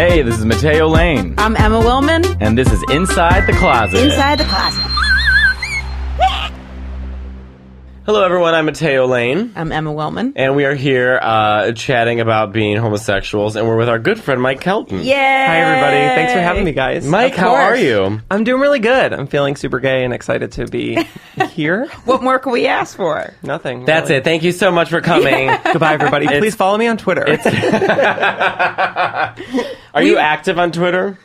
Hey, this is Matteo Lane. I'm Emma Willman. And this is Inside the Closet. Inside the Closet. Hello, everyone. I'm Matteo Lane. I'm Emma Willman. And we are here chatting about being homosexuals, and we're with our good friend, Mike Kelton. Yay! Hi, everybody. Thanks for having me, guys. Mike, how are you? I'm doing really good. I'm feeling super gay and excited to be here. What more can we ask for? Nothing. That's really. it. Thank you so much for coming. Goodbye, everybody. Please follow me on Twitter. Are you active on Twitter?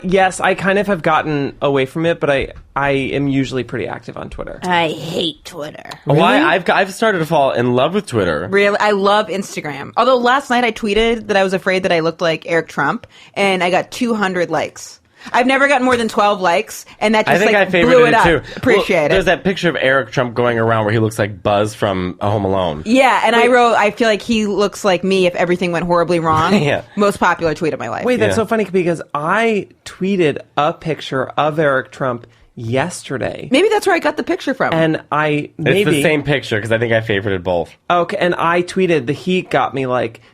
Yes, I kind of have gotten away from it, but I am usually pretty active on Twitter. I hate Twitter. Really? Why? I've started to fall in love with Twitter. Really? I love Instagram. Although last night I tweeted that I was afraid that I looked like Eric Trump, and I got 200 likes. I've never gotten more than 12 likes, and that just I blew it up. Too. Appreciate it. There's that picture of Eric Trump going around where he looks like Buzz from Home Alone. Yeah, and I wrote, I feel like he looks like me if everything went horribly wrong. Yeah. Most popular tweet of my life. Wait, that's so funny because I tweeted a picture of Eric Trump yesterday. Maybe that's where I got the picture from. And It's the same picture because I think I favorited both. Okay, and I tweeted the heat got me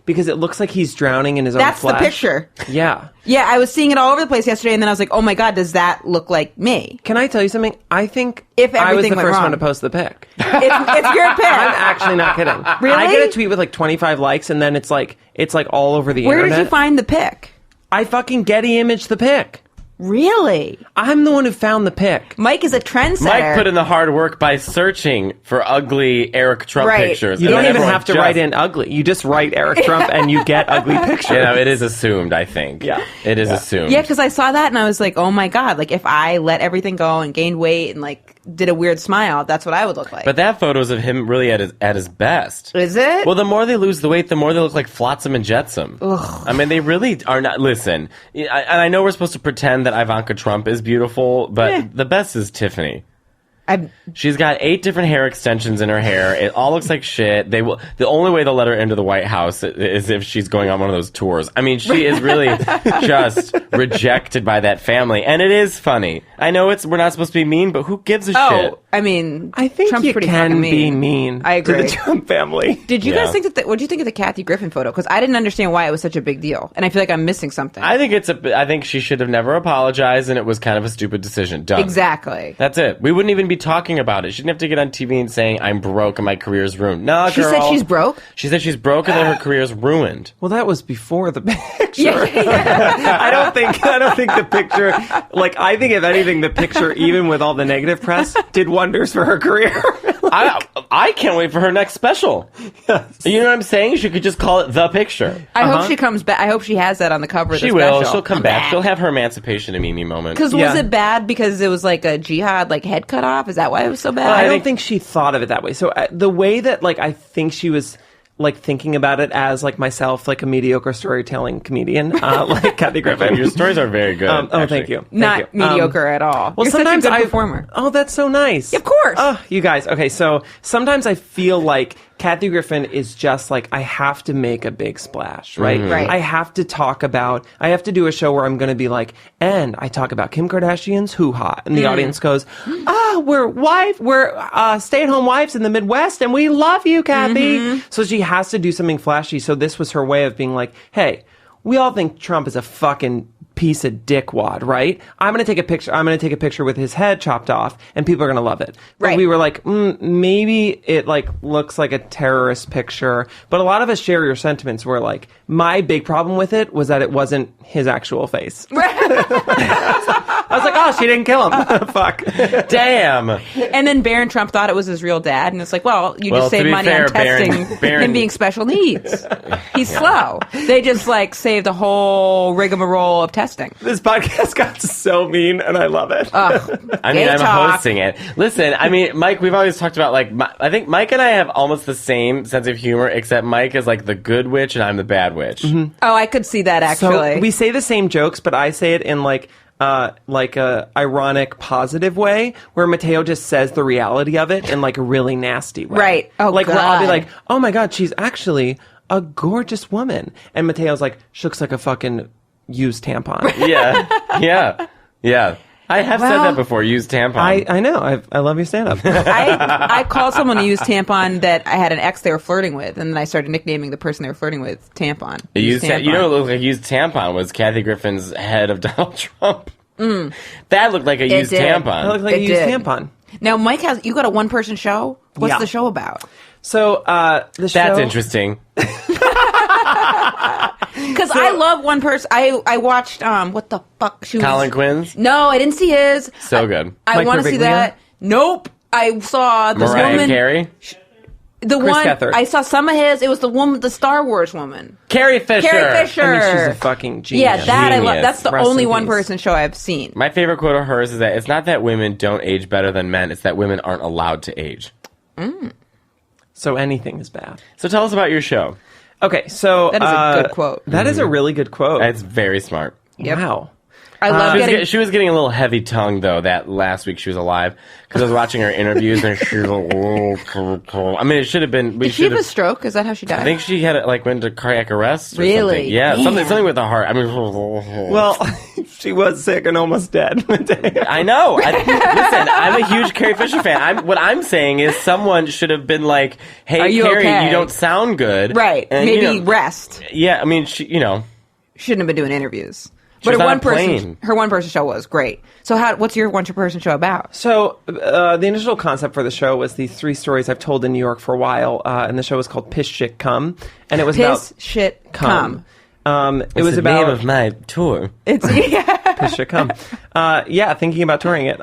because it looks like he's drowning in his own flesh. That's the picture. Yeah. Yeah, I was seeing it all over the place yesterday, and then I was like, oh my God, does that look like me? Can I tell you something? I think If I was the everything went first wrong. one to post the pic. It's your pic. I'm actually not kidding. Really? I get a tweet with 25 likes, and then it's all over the Where internet. did you find the pic? I fucking Getty imaged the pic. Really? I'm the one who found the pic. Mike is a trendsetter. Mike put in the hard work by searching for ugly Eric Trump pictures. You and don't then even everyone have to write in ugly. You just write Eric Trump and you get ugly pictures. You know, it is assumed, I think. Yeah. It is assumed. Yeah, because I saw that and I was like, oh my God, if I let everything go and gained weight and did a weird smile, that's what I would look like. But that photo's of him really at his best. Is it? Well, the more they lose the weight, the more they look like Flotsam and Jetsam. Ugh. I mean, they really are not. Listen, and I know we're supposed to pretend that Ivanka Trump is beautiful, but the best is Tiffany. She's got 8 different hair extensions in her hair. It all looks like shit. The only way they'll let her into the White House is if she's going on one of those tours. I mean, she is really just rejected by that family, and it is funny. I know we're not supposed to be mean, but who gives a shit? I mean, I think Trump's you pretty can fucking be mean I agree. to the Trump family. Did you Yeah. guys think what do you think of the Kathy Griffin photo? Because I didn't understand why it was such a big deal, and I feel like I'm missing something. I think she should have never apologized, and it was kind of a stupid decision. Done. Exactly. That's it. We wouldn't even be talking about it. She didn't have to get on TV and saying, I'm broke and my career's ruined. No, She girl. said she's broke? She said she's broke and then her career's ruined. Well, that was before the picture. Yeah. I don't think the picture, I think if anything, the picture, even with all the negative press, did wonders for her career. I can't wait for her next special. Yes. You know what I'm saying? She could just call it The Picture. I hope she comes back. I hope she has that on the cover of the She special. will. She'll come back. She'll have her Emancipation of Mimi moment. Because was it bad because it was like a jihad, head cut off? Is that why it was so bad? I don't think she thought of it that way. So the way that, I think she was, thinking about it as, myself, a mediocre storytelling comedian, Kathy Griffin. Your stories are very good. Thank you. Not mediocre at all. Well, You're sometimes such a good performer. Oh, that's so nice. Of course. Oh, you guys. Okay, so sometimes I feel like Kathy Griffin is just I have to make a big splash, right? Right. I have to do a show where I'm going to be and I talk about Kim Kardashian's hoo-ha. And the audience goes, we're stay-at-home wives in the Midwest and we love you, Kathy. So she has to do something flashy. So this was her way of being hey, we all think Trump is a fucking piece of dickwad, right? I'm going to take a picture with his head chopped off and people are going to love it. But Right. we were maybe it looks like a terrorist picture, but a lot of us share your sentiments where my big problem with it was that it wasn't his actual face. I was oh, she didn't kill him. Fuck. Damn. And then Barron Trump thought it was his real dad, and it's you just to saved be money fair, on testing Barron- him being special needs. He's slow. They just saved the whole rigmarole of testing. This podcast got so mean and I love it. I'm hosting it. Listen, Mike, we've always talked about I think Mike and I have almost the same sense of humor, except Mike is the good witch and I'm the bad witch. Mm-hmm. Oh, I could see that actually. So we say the same jokes, but I say it in a ironic, positive way, where Matteo just says the reality of it in a really nasty way. Right. Oh, where I'll God. be oh my God, she's actually a gorgeous woman, and Matteo's she looks like a fucking used tampon. Yeah. I have said that before. Use tampon. I know. I love your stand-up. I called someone to use tampon that I had an ex they were flirting with, and then I started nicknaming the person they were flirting with tampon. Tampon. You know what looked like used tampon was Kathy Griffin's head of Donald Trump. That looked like a used tampon. It looked like a used tampon. Now, Mike, you got a one-person show? What's the show about? So, the show... That's interesting. Because I love one person. I watched, what the fuck? Colin Quinn's? No, I didn't see his. So good. I want to see that. Nope. I saw this Mariah woman. Carey? The Chris one Gethard. I saw some of his. It was the woman, the Star Wars woman, Carrie Fisher. Carrie Fisher. I mean, she's a fucking genius. Yeah, that I love. That's the Rest only in one peace. person show I've seen. My favorite quote of hers is that it's not that women don't age better than men, it's that women aren't allowed to age. So anything is bad. So tell us about your show. Okay, so... That is a good quote. That is a really good quote. It's very smart. Yep. Wow. I love getting. She was getting a little heavy tongue though that last week she was alive because I was watching her interviews and she was like, I mean, it should have been. Did she have a stroke? Is that how she died? I think she had went to cardiac arrest. Or Really? Something. Yeah, Damn. something with the heart. I mean, Well, she was sick and almost dead. I know. Listen, I'm a huge Carrie Fisher fan. What I'm saying is someone should have been like, "Hey, Are you Carrie, okay? you don't sound good." Right. And, Maybe rest. Yeah, I mean, she, Shouldn't have been doing interviews. She was But on a plane. her one-person show was great. So what's your one-person show about? So the initial concept for the show was these 3 stories I've told in New York for a while, and the show was called Piss Shit Cum, and it was about Shit, Cum. It was the about name of my tour. It's Piss Shit Cum. Yeah, thinking about touring it.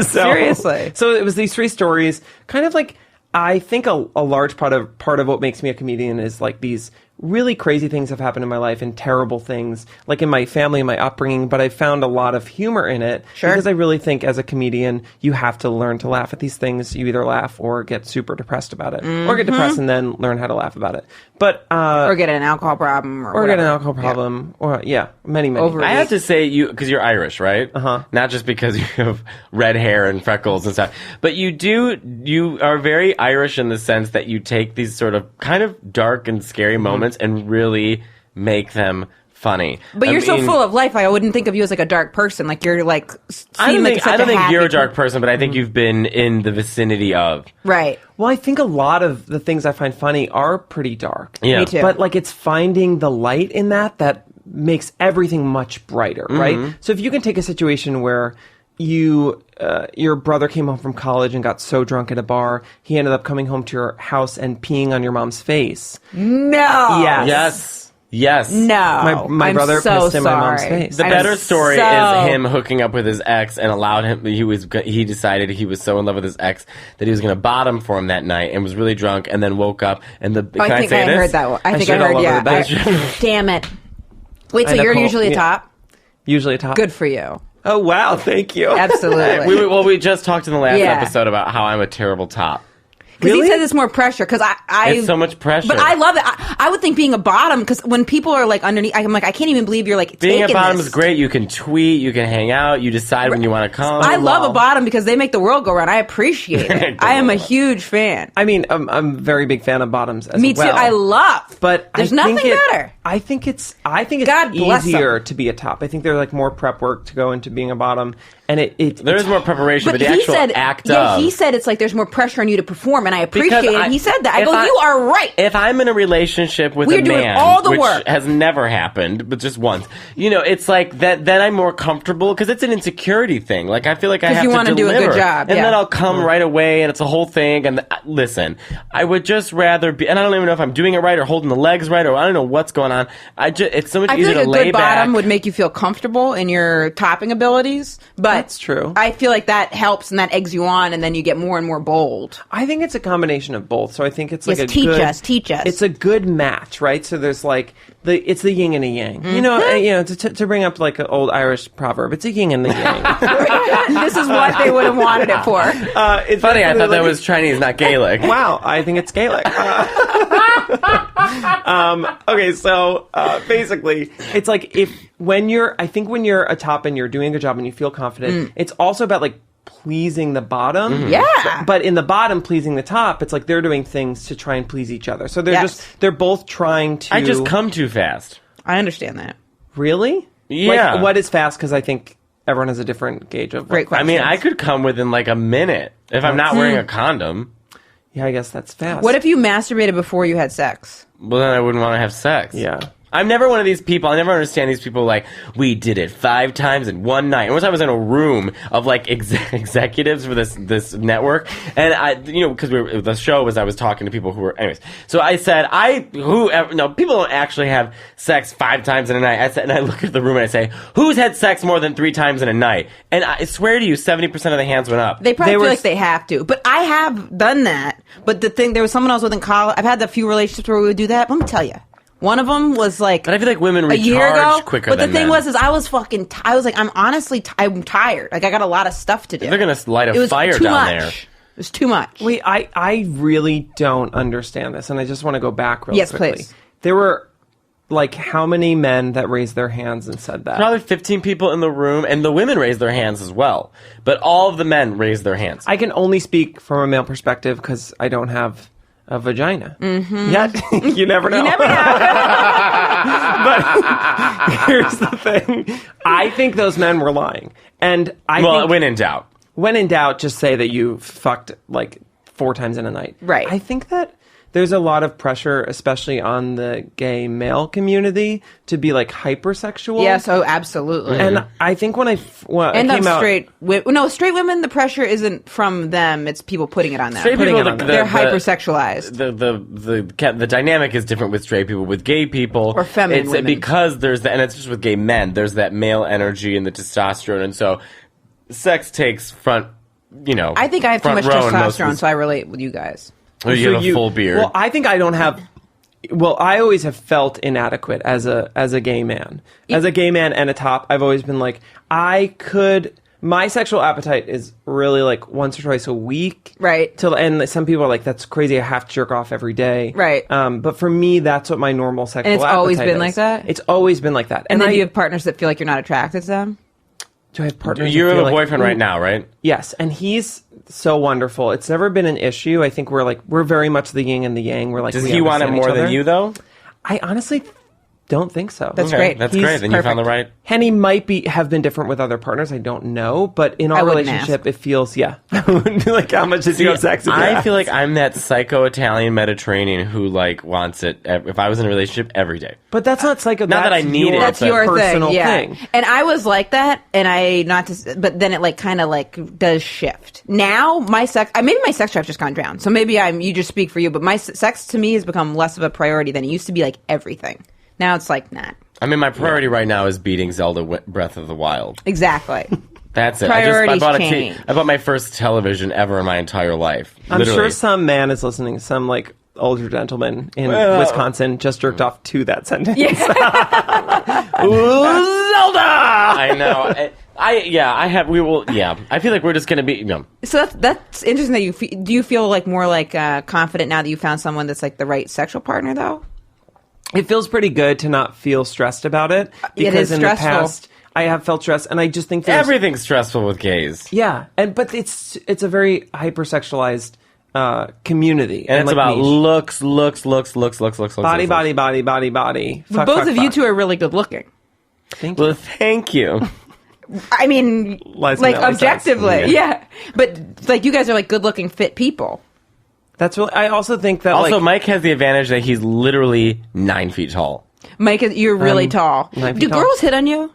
Seriously. So it was these 3 stories, kind of like I think a large part of what makes me a comedian is like these really crazy things have happened in my life and terrible things, like in my family and my upbringing, but I found a lot of humor in it. Sure. Because I really think as a comedian, you have to learn to laugh at these things. You either laugh or get super depressed about it, or get depressed and then learn how to laugh about it. But or get an alcohol problem, or get an alcohol problem, or many. Overeat. I have to say, because you're Irish, right? Not just because you have red hair and freckles and stuff, but you are very Irish in the sense that you take these sort of kind of dark and scary moments and really make them funny. But you're so full of life. I wouldn't think of you as like a dark person. Like you're like. I don't think you're a dark person. person, but I think you've been in the vicinity of. Right. Well, I think a lot of the things I find funny are pretty dark. Yeah. Me too. But like it's finding the light in that makes everything much brighter, right? So if you can take a situation where your brother came home from college and got so drunk at a bar, he ended up coming home to your house and peeing on your mom's face. No. Yes. No. My brother so pissed in my mom's sorry. face. The I'm better story so- is him hooking up with his ex and allowed him. He decided he was so in love with his ex that he was going to bottom for him that night and was really drunk and then woke up and can I say this? Heard that one. I think I shit all heard. over Yeah. the bed. Damn it. Wait. So And you're Nicole- usually a yeah. top. Usually a top. Good for you. Oh, wow. Thank you. Absolutely. We just talked in the last Yeah. episode about how I'm a terrible top. Because Really? he says it's more pressure. Because It's so much pressure. But I love it. I would think being a bottom, because when people are like underneath, I'm like, I can't even believe you're like Being taking a bottom this. is great. You can tweet, you can hang out, you decide when you want to come. I love a bottom because they make the world go round. I appreciate it. I am a huge fan. I mean, I'm a very big fan of bottoms as Me well. too. I love. But there's I think nothing better. I think it's God bless easier 'em. to be a top. I think there's like more prep work to go into being a bottom, and There is more preparation, but the he actual said, act yeah, of. he said it's like there's more pressure on you to perform, and I appreciate Because it. He said that. I if go, you are right. If I'm in a relationship with We're a doing man, all the which work. has never happened, but just once, it's like that. Then I'm more comfortable because it's an insecurity thing. Like I feel like I 'Cause have you to wanna do a deliver, good job, and yeah. then I'll come right away, and it's a whole thing. And listen, I would just rather be, and I don't even know if I'm doing it right or holding the legs right, or I don't know what's going on. It's so much I feel easier like to a lay good back. bottom would make you feel comfortable in your topping abilities, but That's true. I feel like that helps and that eggs you on, and then you get more and more bold. I think it's a combination of both. So I think it's like Yes, a teach good, us, teach us. It's a good match, right? So there's like it's the yin and a yang. Mm-hmm. To bring up like an old Irish proverb, it's a yin and the yang. This is what they would have wanted it for. It's Funny, I thought that like- was Chinese, not Gaelic. Wow, I think it's Gaelic. Okay, so basically, it's like when you're a top and you're doing a good job and you feel confident, it's also about like pleasing the bottom. Mm-hmm. Yeah. But in the bottom pleasing the top, it's like they're doing things to try and please each other. So Yes. they're both trying to. I just come too fast. I understand that. Really? Yeah. Like, what is fast? Because I think everyone has a different gauge of. Great question. I mean, I could come within like a minute if I'm not wearing a condom. Yeah, I guess that's fast. What if you masturbated before you had sex? Well, then I wouldn't want to have sex. Yeah. I'm never one of these people. I never understand these people like, we did it 5 times in one night. And once I was in a room of like executives for this network, and because the show was I was talking to people who were, anyways. So I said, people don't actually have sex 5 times in a night. I said, and I look at the room and I say, who's had sex more than 3 times in a night? And I swear to you, 70% of the hands went up. They probably feel like they have to, but I have done that. But the thing, there was someone I was with in college. I've had a few relationships where we would do that. Let me tell you. One of them was like, but I feel like women a year ago, recharge quicker but the than thing men. was, I was I was like, I'm honestly, I'm tired. Like I got a lot of stuff to do. They're gonna light a fire down there. It was too much. Wait, I really don't understand this, and I just want to go back real quickly. Please. There were, like, how many men that raised their hands and said that? Probably 15 people in the room, and the women raised their hands as well. But all of the men raised their hands. I can only speak from a male perspective because I don't have a vagina. Mm-hmm. Yet, you never know. You never know. But here's the thing. I think those men were lying. And I think when in doubt. When in doubt, just say that you fucked like 4 times in a night. Right. I think that there's a lot of pressure, especially on the gay male community, to be like hypersexual. Yes, absolutely. And I think when I came out, straight women, the pressure isn't from them; it's people putting it on them. Straight people, they're hypersexualized. The dynamic is different with straight people. With gay people, or feminine women, because there's and it's just with gay men. There's that male energy and the testosterone, and so sex takes front. I think I have too much testosterone, so I relate with you guys. Oh, you have a full beard. Well, I think I don't have. Well, I always have felt inadequate as a gay man. As a gay man and a top, I've always been like, my sexual appetite is really like once or twice a week. Right. And some people are like, that's crazy, I have to jerk off every day. Right. But for me, that's what my normal sexual appetite is. And it's always been like that? It's always been like that. And then you have partners that feel like you're not attracted to them? Do I have partners? You have a boyfriend right now, right? Yes, and he's so wonderful. It's never been an issue. I think we're very much the yin and the yang. We're like, does he want it more than you though? I honestly don't think so. That's great. That's great. Then you found the right. And he might have been different with other partners. I don't know, but in our relationship, it feels like how much did you have sex? I feel like I'm that psycho Italian Mediterranean who like wants it. If I was in a relationship every day, but that's not psycho. Not that I need it. That's your personal thing. And I was like that, and but then it like kind of like does shift. Now maybe my sex drive's just gone down. So maybe you just speak for you, but my sex to me has become less of a priority than it used to be. Like everything. Now it's like, nah. I mean, my priority right now is beating Zelda Breath of the Wild. Exactly. That's it. Priorities I bought my first television ever in my entire life. I'm sure some man is listening. Some like older gentleman in Wisconsin just jerked off to that sentence. Yeah. Zelda! I know. I feel like we're just going to be. So that's interesting that do you feel like more like confident now that you found someone that's like the right sexual partner though? It feels pretty good to not feel stressed about it because in the past I have felt stressed, and I just think everything's stressful with gays. Yeah, but it's a very hypersexualized community, and it's about looks, body. But both of you two are really good looking. Thank you. Well, thank you. I mean, like objectively, yeah. But like you guys are like good looking, fit people. That's really. I also think that Mike has the advantage that he's literally 9 feet tall. Mike, you're really tall. Do girls hit on you?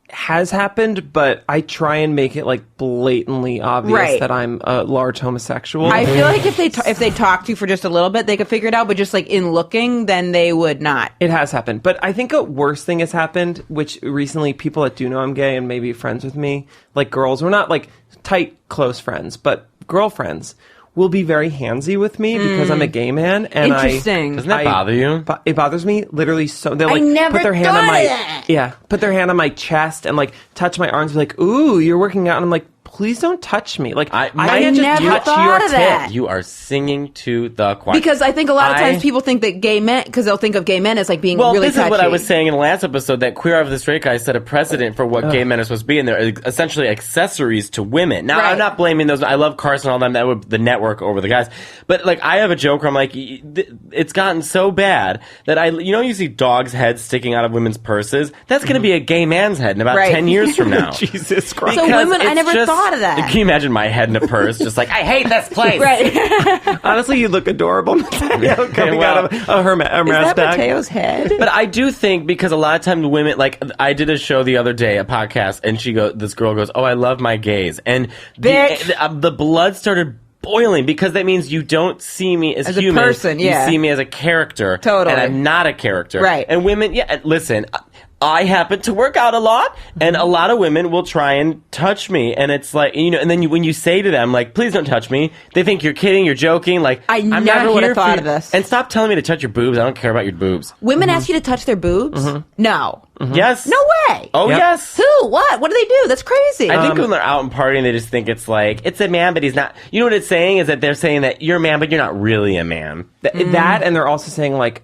Has happened, but I try and make it like blatantly obvious that I'm a large homosexual. I feel like if they talk to you for just a little bit, they could figure it out. But just like in looking, then they would not. It has happened, but I think a worse thing has happened, which recently people that do know I'm gay and maybe friends with me, like girls, we're not like tight, close friends, but girlfriends will be very handsy with me because I'm a gay man. And interesting. Doesn't that bother you? It bothers me literally so. They'll like put their hand on my put their hand on my chest and like touch my arms, and be like, "Ooh, you're working out," and I'm like, please don't touch me. Like, I I can't just never touch thought your of tit. that. You are singing to the choir. Because I think a lot of times people think that gay men, because they'll think of gay men as like being Well, really this touchy. is what I was saying in the last episode, that Queer Eye for the Straight Guy set a precedent for what gay men are supposed to be, and they're essentially accessories to women. Now, I'm not blaming those. I love Carson and all them, that were the network over the guys. But, like, I have a joke where I'm like, it's gotten so bad that you see dogs' heads sticking out of women's purses? That's going to be a gay man's head in about 10 years from now. Jesus Christ. So Because women, I it's never thought of that. Can you imagine my head in a purse? Just like, I hate this place. Right. Honestly, you look adorable, Matteo, coming out of a Hermes Is that bag. Mateo's head? But I do think, because a lot of times women, like, I did a show the other day, a podcast, and this girl goes, "Oh, I love my gays," and the blood started boiling, because that means you don't see me as human. A person, yeah. You see me as a character. Totally. And I'm not a character. Right. And women, listen, I happen to work out a lot, and a lot of women will try and touch me, and it's like, and then when you say to them, like, please don't touch me, they think you're kidding, you're joking, like, I'm never not would have here thought for of you. this. And stop telling me to touch your boobs. I don't care about your boobs. Women ask you to touch their boobs? No. Yes. No way. Oh, Yep. yes. Who? What? What do they do? That's crazy. I think when they're out and partying, they just think it's like, it's a man, but he's not. You know what it's saying is that they're saying that you're a man, but you're not really a man. That, and they're also saying, like,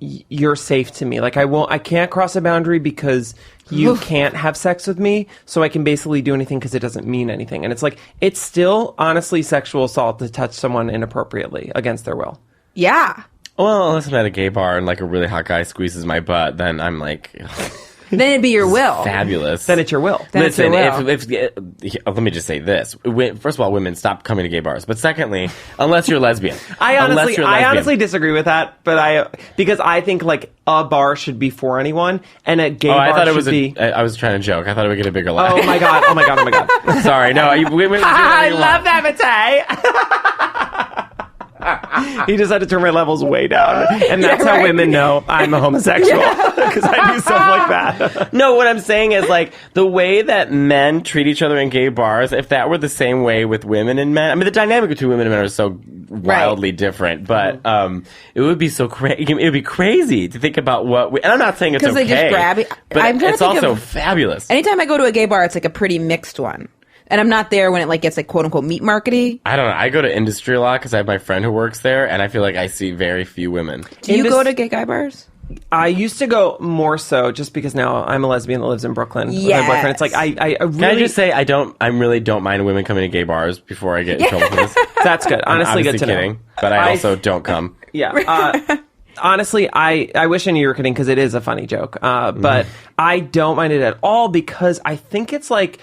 you're safe to me. Like, I can't cross a boundary because you can't have sex with me, so I can basically do anything because it doesn't mean anything. And it's like, it's still honestly sexual assault to touch someone inappropriately against their will. Yeah. Well, unless I'm at a gay bar and like a really hot guy squeezes my butt, then I'm like, Then it'd be your will. fabulous. Then it's your will. That's Listen, your will. if let me just say this. First of all, women, stop coming to gay bars. But secondly, unless you're lesbian. I Unless you're lesbian. honestly disagree with that, but because I think like a bar should be for anyone, and a gay bar I thought it was should be. I was trying to joke. I thought it would get a bigger laugh. Oh my god! Oh my god! Oh my god! Sorry, no. I love that, Matteo. He just had to turn my levels way down, and that's how women know I'm a homosexual, because I do stuff like that. No, what I'm saying is, like, the way that men treat each other in gay bars, if that were the same way with women and men, I mean, the dynamic between women and men are so wildly different, but it would be so crazy. It would be crazy to think about and I'm not saying it's okay. Because they just grab you. But I'm trying it's to think also of- fabulous. Anytime I go to a gay bar, it's like a pretty mixed one. And I'm not there when it like gets like quote unquote meat markety. I don't know. I go to industry a lot because I have my friend who works there, and I feel like I see very few women. Do you go to gay guy bars? I used to go more so just because now I'm a lesbian that lives in Brooklyn with my boyfriend. It's like I really... Can I just say I really don't mind women coming to gay bars before I get in trouble for this. That's good. Honestly, good to kidding, know. but I also don't come. Yeah. Honestly, I wish I knew you were kidding because it is a funny joke. But I don't mind it at all because I think it's like,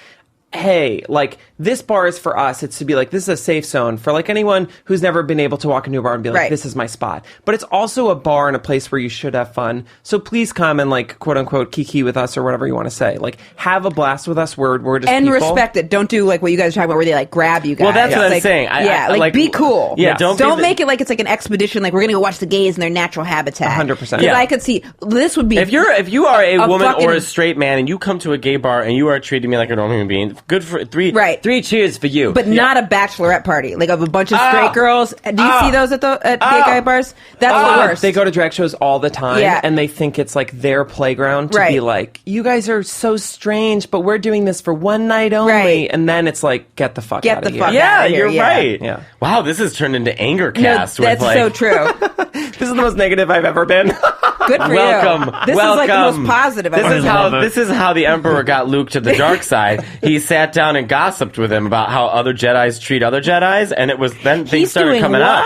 hey, like, this bar is for us. It's to be like, this is a safe zone for like anyone who's never been able to walk into a bar and be like, this is my spot. But it's also a bar and a place where you should have fun. So please come and like, quote unquote, kiki with us or whatever you want to say. Like, have a blast with us. We're just and people. Respect it. Don't do like what you guys are talking about where they like grab you guys. Well, that's what I'm like, saying. Like be cool. Yeah, don't make it like it's like an expedition. Like we're gonna go watch the gays in their natural habitat. 100%. Because I could see this would be if you are a woman fucking, or a straight man and you come to a gay bar and you are treating me like a normal human being, good for three cheers for you. But not a bachelorette party, like of a bunch of straight girls. Do you see those at gay guy bars? That's the worst. They go to drag shows all the time, and they think it's like their playground to be like, you guys are so strange, but we're doing this for one night only. And then it's like, get the fuck out of here. Yeah, you're right. Yeah. Wow, this has turned into anger cast. No, that's with like, so true. This is the most negative I've ever been. Good for Welcome. you. This is like the most positive. This is how the Emperor got Luke to the dark side. He sat down and gossiped with him about how other Jedis treat other Jedis, and it was then things started coming up.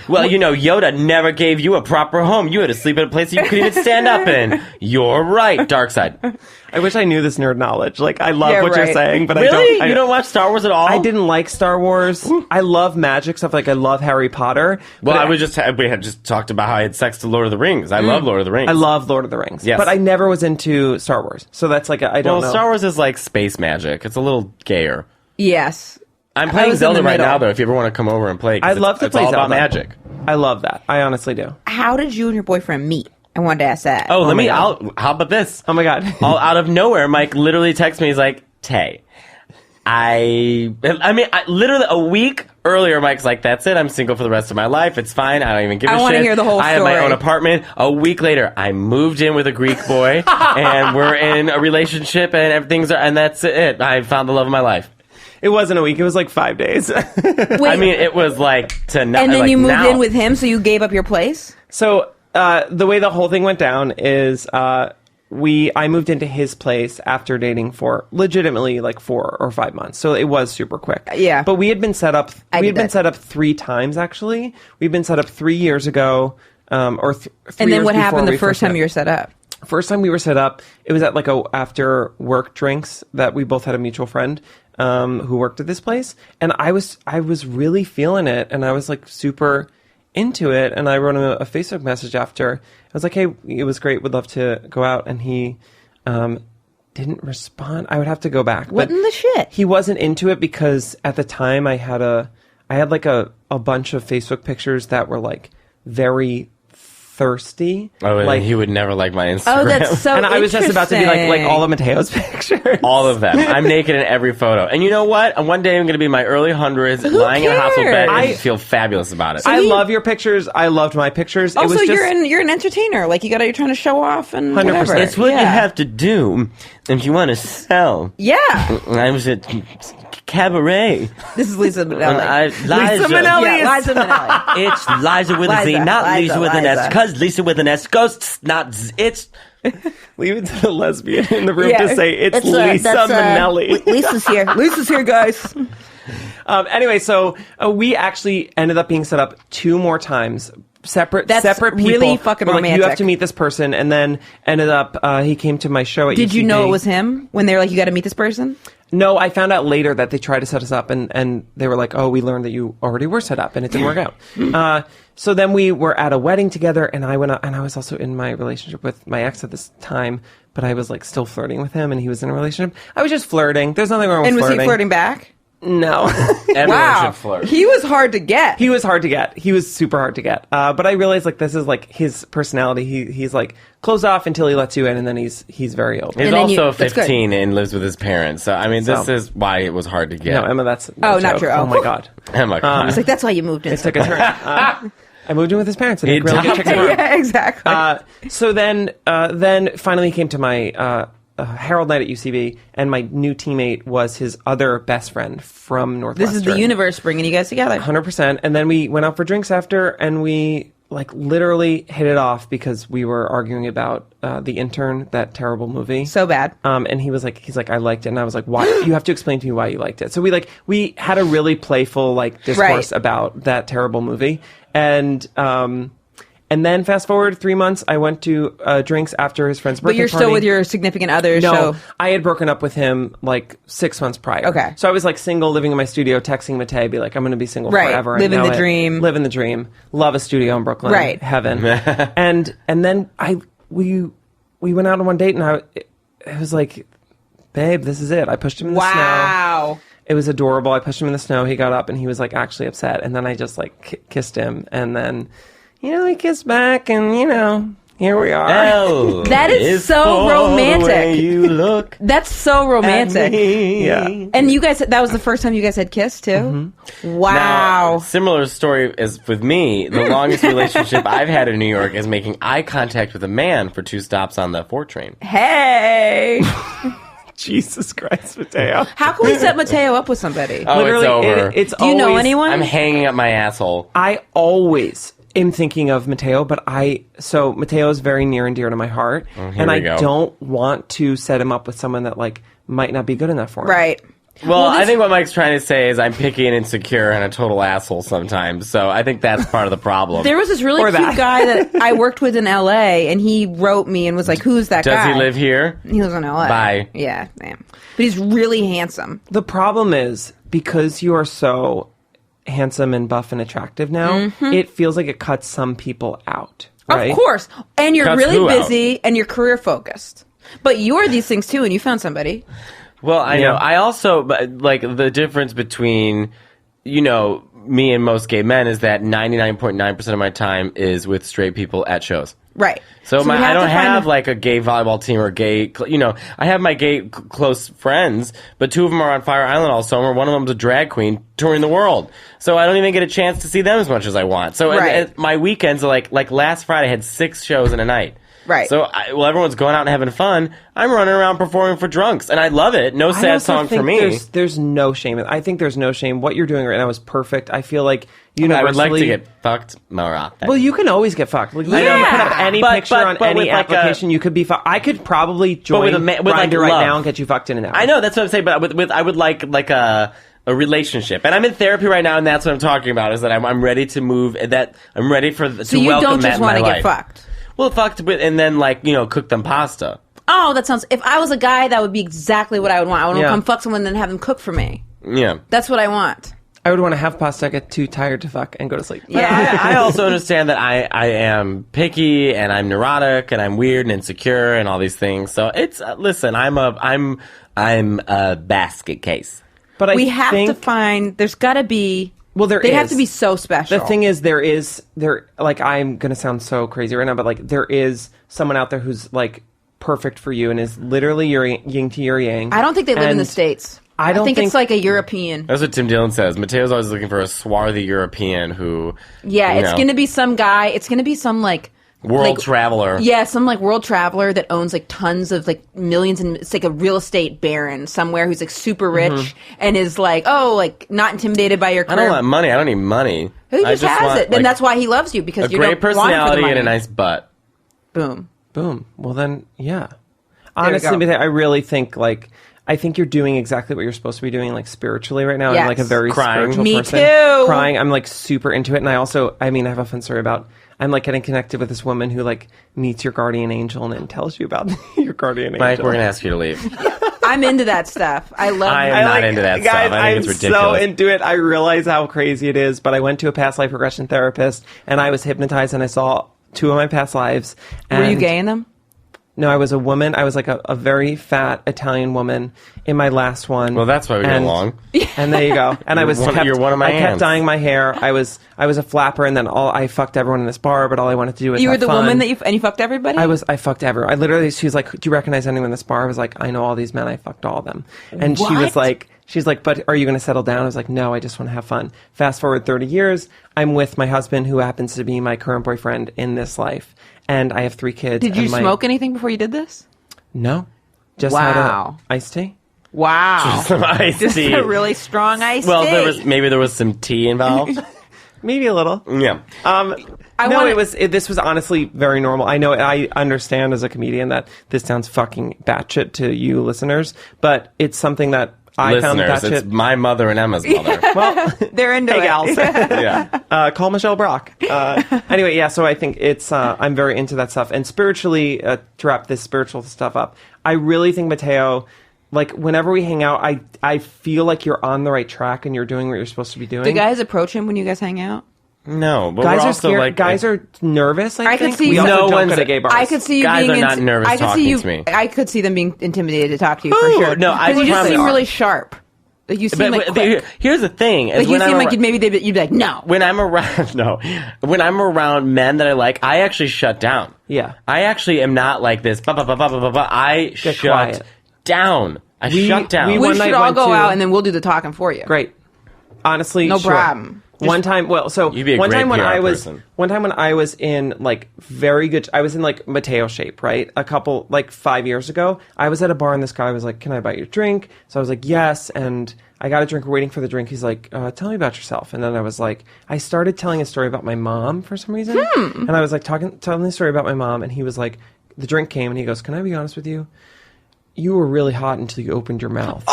Well, you know, Yoda never gave you a proper home. You had to sleep in a place you couldn't even stand up in. You're right, dark side. I wish I knew this nerd knowledge. Like, I love what you're saying, but really? I don't. You don't watch Star Wars at all? I didn't like Star Wars. I love magic stuff. Like, I love Harry Potter. Well, we had just talked about how I had sex to Lord of the Rings. I love Lord of the Rings. I love Lord of the Rings. Yes. But I never was into Star Wars. So that's like, I don't know. Well, Star Wars is like space magic. It's a little gayer. Yes. I'm playing Zelda right now, though, if you ever want to come over and play. I'd love to play Zelda. It's all Zelda. about magic. I love that. I honestly do. How did you and your boyfriend meet? I wanted to ask that. How about this? Oh my God. All out of nowhere, Mike literally texts me. He's like, Tay, literally a week earlier, Mike's like, that's it. I'm single for the rest of my life. It's fine. I don't even give a shit. I want to hear the whole story. I have my own apartment. A week later, I moved in with a Greek boy, and we're in a relationship, and and that's it. I found the love of my life. It wasn't a week. It was like 5 days. Wait, I mean, it was like to not. and then like you moved now. in with him, so you gave up your place? So the way the whole thing went down is I moved into his place after dating for legitimately like 4 or 5 months. So it was super quick. Yeah. But we had been set up. We had been set up 3 times actually. We'd been set up 3 years ago, or 3 And then years what happened before the first time you were set up? First time we were set up, it was at like after work drinks that we both had a mutual friend who worked at this place, and I was really feeling it, and I was like super into it, and I wrote him a Facebook message after. I was like, "Hey, it was great. Would love to go out," and he didn't respond. I would have to go back. What in the shit? He wasn't into it because at the time I had like a bunch of Facebook pictures that were like very thirsty. Oh, and like he would never like my Instagram. Oh, that's so and I was just about to be like all of Matteo's pictures. All of them. I'm naked in every photo. And you know what? One day I'm going to be in my early hundreds, lying in a hospital bed, and I feel fabulous about it. I love your pictures. I loved my pictures. Also, it was just, you're an entertainer. Like you're trying to show off and 100%. whatever. It's what you Yeah. have to do if you want to sell. Yeah. I was at Cabaret. This is Lisa Minnelli. Liza Minnelli. Yeah, Liza Minnelli. It's Liza with a Z, Liza, not Liza, Lisa with an Liza. S. Because Lisa with an S ghosts, not Z. It's... leave it to the lesbian in the room Yeah. to say it's Lisa Minnelli. Lisa's here. Lisa's here, guys. Anyway, so we actually ended up being set up 2 more times. Separate people. really fucking We're like, you have romantic. to meet this person, and then ended up he came to my show at Did you know UCB. it was him when they were like, you got to meet this person? No, I found out later that they tried to set us up, and they were like, "Oh, we learned that you already were set up, and it didn't work out." So then we were at a wedding together, and I went out, and I was also in my relationship with my ex at this time, but I was like still flirting with him, and he was in a relationship. I was just flirting. There's nothing wrong with And was flirting. he flirting back? No. Everyone Wow. should flirt. He was hard to get. He was hard to get. He was super hard to get. But I realized like this is like his personality. He's like closed off until he lets you in, and then he's very open. He's And then you- also that's good. 15 and lives with his parents. So, I mean, this So- is why it was hard to get. No, Emma, that's Oh, a not joke. true. Oh Oh. my god. I'm like, It's like, that's why you moved in. It took a turn. I moved in with his parents, and He he really good adopted chicken you. farm. Yeah, exactly. So then finally he came to my Herald night at UCB, and my new teammate was his other best friend from This Northwestern. is the universe bringing you guys together. 100%. And then we went out for drinks after, and we like literally hit it off because we were arguing about The Intern, that terrible movie. So bad. And he's like, I liked it, and I was like, why? You have to explain to me why you liked it. So we had a really playful like discourse Right. about that terrible movie, and then fast forward 3 months, I went to drinks after his friend's birthday But you're party. still with your significant other. No, So I had broken up with him like 6 months prior. Okay. So I was like single, living in my studio, texting Matteo, be like, I'm going to be single Right. forever. Living I know the dream. Living the dream. Love a studio in Brooklyn. Right. Heaven. and then we went out on one date, and it was like, babe, this is it. I pushed him in the snow. wow. It was adorable. I pushed him in the snow. He got up, and he was like actually upset. And then I just like kissed him, and then he kissed back, and here we are. L That is so for the romantic. way you look That's so at romantic. me. Yeah. And you guys, that was the first time you guys had kissed too? Mm-hmm. Wow. Now, similar story as with me. The longest relationship I've had in New York is making eye contact with a man for 2 stops on the 4 train. Hey. Jesus Christ, Matteo. How can we set Matteo up with somebody? Oh, Literally, it's over. it's Do you know always- anyone? I'm hanging up my asshole. I always am thinking of Matteo, but Matteo is very near and dear to my heart, here and we I go. don't want to set him up with someone that like might not be good enough for him. Right. Well, I this- think what Mike's trying to say is I'm picky and insecure and a total asshole sometimes. So I think that's part of the problem. There was this really Or cute that. guy that I worked with in LA, and he wrote me and was like, "Who's that Does guy?" he live here? He lives in LA. Bye. Yeah, man. But he's really handsome. The problem is because you are so handsome and buff and attractive now, it feels like it cuts some people out. Right? Of course. And you're Cuts really who out? busy and you're career focused. But you're these things too, and you found somebody. Well, I know. Yeah. I also, but, like, the difference between, me and most gay men is that 99.9% of my time is with straight people at shows. Right. So, we I have don't to find have a- like a gay volleyball team or gay, I have my gay close friends, but 2 of them are on Fire Island all summer. One of them's a drag queen touring the world. So I don't even get a chance to see them as much as I want. So Right. and my weekends are like last Friday I had 6 shows in a night. Right. So while everyone's going out and having fun, I'm running around performing for drunks, and I love it. No I sad also song for think me. There's no shame. I think there's no shame. What you're doing right now is perfect. I feel like I universally. would like to get fucked more often. Well, you can always get fucked. Like, Yeah. you put up any But- picture but- on but any with like application, you could be fucked. I could probably with join a with like Grindr right love. now and get you fucked in an hour. I know, that's what I'm saying, but with I would like a relationship, and I'm in therapy right now, and that's what I'm talking about. Is that I'm ready to move. That I'm ready for So to you welcome don't that just in my want to get life. fucked. Well, fucked with, and then cook them pasta. Oh, that sounds. If I was a guy, that would be exactly what I would want. I want to Yeah. come fuck someone and then have them cook for me. Yeah. That's what I want. I would want to have pasta, get too tired to fuck, and go to sleep. Yeah. I also understand that I am picky and I'm neurotic and I'm weird and insecure and all these things. So it's listen, I'm a basket case. But We I have think, to find. There's got to be. Well, there They have is. to be so special. The thing is, like, I'm gonna sound so crazy right now, but like, there is someone out there who's like perfect for you and is literally your yin to your yang. I don't think they live in the And States. I don't think think- it's like a European. That's what Tim Dillon says. Mateo's always looking for a swarthy European who Yeah, you it's know, going to be some guy. It's going to be some world traveler. Yeah, some world traveler that owns tons of millions, and it's like a real estate baron somewhere who's super rich and is not intimidated by your I career. don't want money. I don't need money. Who I just has want, it? Then that's why he loves you, because a you great don't want it for the personality money. and a nice butt. Boom. Boom. Well, then, yeah. we Honestly, go. Mateo, I really think I think you're doing exactly what you're supposed to be doing, spiritually right now. Yes. I'm a very Crying. spiritual Me person. too. Crying. I'm super into it, and I also, I have a fun story about. I'm getting connected with this woman who meets your guardian angel and then tells you about your guardian Mike, angel. we're gonna ask you to leave. I'm into that stuff. I love I it. am not into that guys, stuff. I think it's I'm ridiculous. so into it. I realize how crazy it is, but I went to a past life regression therapist, and I was hypnotized, and I saw 2 of my past lives. Were you and- gay in them? No, I was a woman. I was a very fat Italian woman in my last one. Well, that's why we get along. And there you go. And You're one of my I kept aunts. dyeing my hair. I was a flapper, and then I fucked everyone in this bar. But all I wanted to do was You were have the fun. woman that you fucked everybody? I fucked everyone. I literally, she was like, "Do you recognize anyone in this bar?" I was like, "I know all these men. I fucked all of them." And she was What? like, "She's like, but are you going to settle down?" I was like, "No, I just want to have fun." Fast forward 30 years, I'm with my husband, who happens to be my current boyfriend in this life, and I have 3 kids. Did you and smoke anything before you did this? No, just Wow. had a iced tea. Wow. Some iced Just tea. a really strong iced Well, tea. there was some tea involved. Maybe a little. Yeah. This was honestly very normal. I know, I understand as a comedian that this sounds fucking batshit to you listeners, but it's something that I found Listeners, batshit. it's my mother and Emma's mother. Well, They're into hey it. gals, Yeah. call Michelle Brock. Anyway, yeah. So I think it's I'm very into that stuff, and spiritually, to wrap this spiritual stuff up, I really think, Matteo, whenever we hang out, I feel like you're on the right track and you're doing what you're supposed to be doing. Do guys approach him when you guys hang out? No, but guys we're are also scared. Guys are nervous. I could think see we some- also No don't one's- go to gay bars. I could see you Guys being are not nervous I could talking see you, to me. I could see them being intimidated to talk to you Ooh, for sure. no, I Because you just promise. seem really sharp. You seem quick. Here's the thing: is You when seem I'm like ar- maybe you'd be like, no. when I'm around when I'm around men that I like, I actually shut down. Yeah. I actually am not like this. I shut quiet. down. I shut down. we We one should night all went go to- out and then we'll do the talking for you. Great. Honestly, No sure. problem. One time, You'd be a one great time when PR I was person. one time when I was in very good, I was in Matteo shape, right? A couple 5 years ago, I was at a bar and this guy was like, "Can I buy you a drink?" So I was like, "Yes," and I got a drink. We're waiting for the drink. He's like, "Tell me about yourself." And then I was like, I started telling a story about my mom for some reason, and I was telling the story about my mom, and he was like, the drink came, and he goes, "Can I be honest with you? You were really hot until you opened your mouth."